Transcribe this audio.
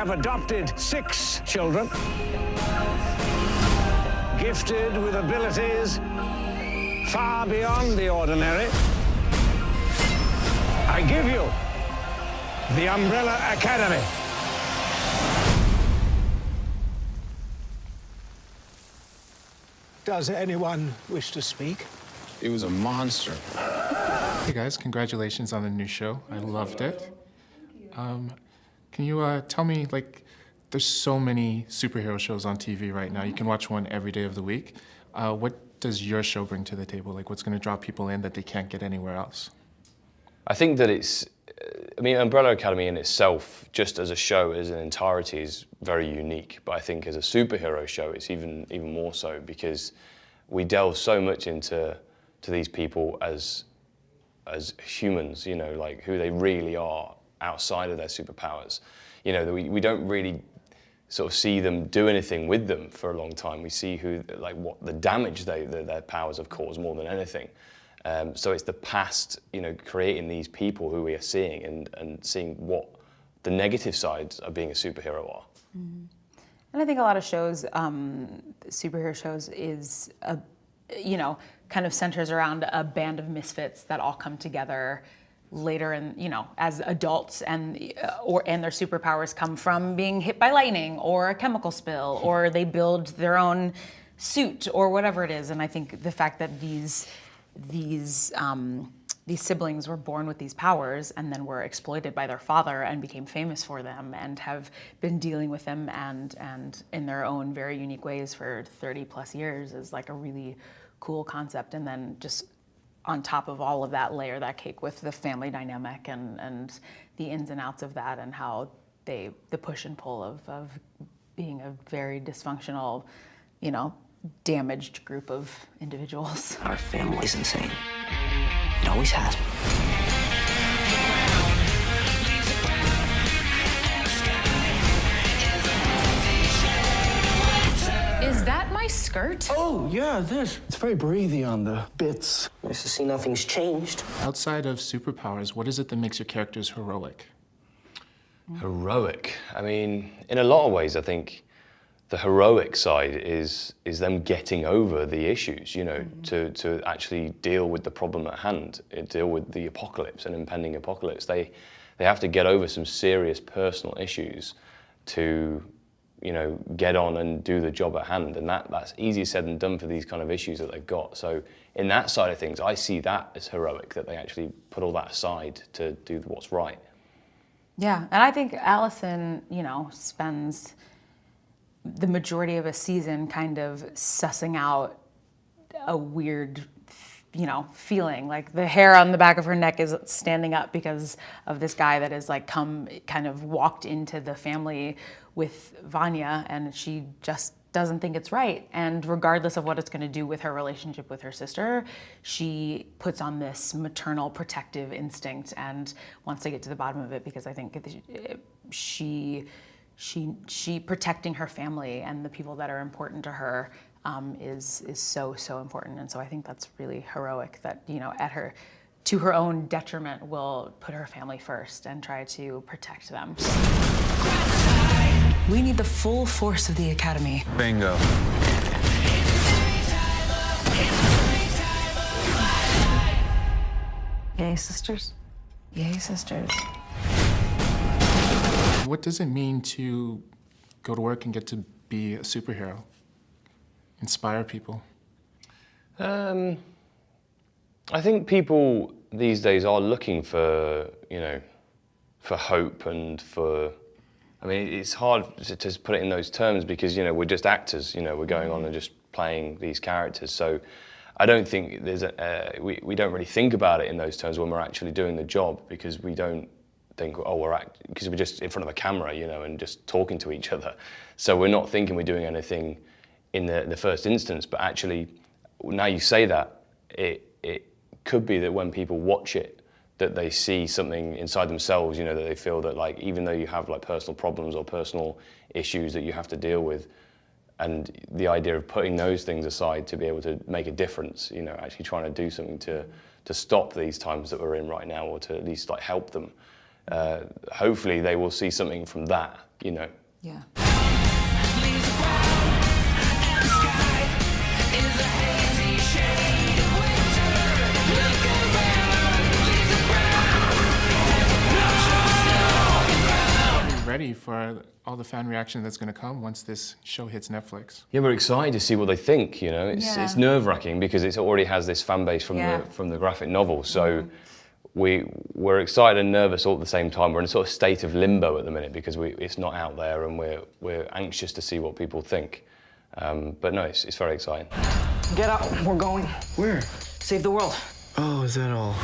have adopted 6 children, gifted with abilities far beyond the ordinary. I give you the Umbrella Academy. Does anyone wish to speak? It was a monster. Hey guys, congratulations on the new show. I loved it. Can you tell me, like, there's so many superhero shows on TV right now. You can watch one every day of the week. What does your show bring to the table? Like, what's going to draw people in that they can't get anywhere else? I think that Umbrella Academy in itself, just as a show, as an entirety, is very unique. But I think as a superhero show, it's even more so, because we delve so much into these people as humans, you know, like who they really are outside of their superpowers. You know, we don't really sort of see them do anything with them for a long time. We see what the damage their powers have caused more than anything. So it's the past, you know, creating these people who we are seeing and seeing what the negative sides of being a superhero are. Mm-hmm. And I think a lot of shows, superhero shows, is kind of centers around a band of misfits that all come together later in, as adults, and their superpowers come from being hit by lightning or a chemical spill, or they build their own suit or whatever it is. And I think the fact that these siblings were born with these powers and then were exploited by their father and became famous for them and have been dealing with them and in their own very unique ways for 30 plus years is like a really cool concept. And then just on top of all of that, layer that cake with the family dynamic and the ins and outs of that, and how the push and pull of being a very dysfunctional, damaged group of individuals. Our family's insane. It always has been. Is that my skirt? Oh, yeah, this. It's very breathy on the bits. Nice to see nothing's changed. Outside of superpowers, what is it that makes your characters heroic? Heroic? I mean, in a lot of ways, I think the heroic side is them getting over the issues, to actually deal with the problem at hand, deal with the apocalypse, an impending apocalypse. They have to get over some serious personal issues to, get on and do the job at hand. And that's easier said than done for these kind of issues that they've got. So in that side of things, I see that as heroic, that they actually put all that aside to do what's right. Yeah, and I think Allison, spends the majority of a season kind of sussing out a weird, feeling. Like the hair on the back of her neck is standing up because of this guy that has walked into the family with Vanya, and she just doesn't think it's right. And regardless of what it's going to do with her relationship with her sister, she puts on this maternal protective instinct and wants to get to the bottom of it, because I think she protecting her family and the people that are important to her is so important. And so I think that's really heroic that, to her own detriment, will put her family first and try to protect them. We need the full force of the Academy. Bingo. Yay, sisters. Yay, sisters. What does it mean to go to work and get to be a superhero? Inspire people? I think people these days are looking for hope and for, it's hard to put it in those terms because, we're just actors, we're going on and just playing these characters. So I don't think we don't really think about it in those terms when we're actually doing the job, because we don't think, because we're just in front of a camera, and just talking to each other. So we're not thinking we're doing anything in the first instance, but actually, now you say that, it could be that when people watch it, that they see something inside themselves, that they feel that, like, even though you have like personal problems or personal issues that you have to deal with, and the idea of putting those things aside to be able to make a difference, actually trying to do something to stop these times that we're in right now, or to at least like help them. Hopefully they will see something from that you know. Yeah. Ready for all the fan reaction that's going to come once this show hits Netflix. Yeah, we're excited to see what they think. You know, it's nerve-wracking because it already has this fan base from the graphic novel. So we're excited and nervous all at the same time. We're in a sort of state of limbo at the minute because it's not out there, and we're anxious to see what people think. But no, it's very exciting. Get up, we're going. Where? Save the world. Oh, is that all?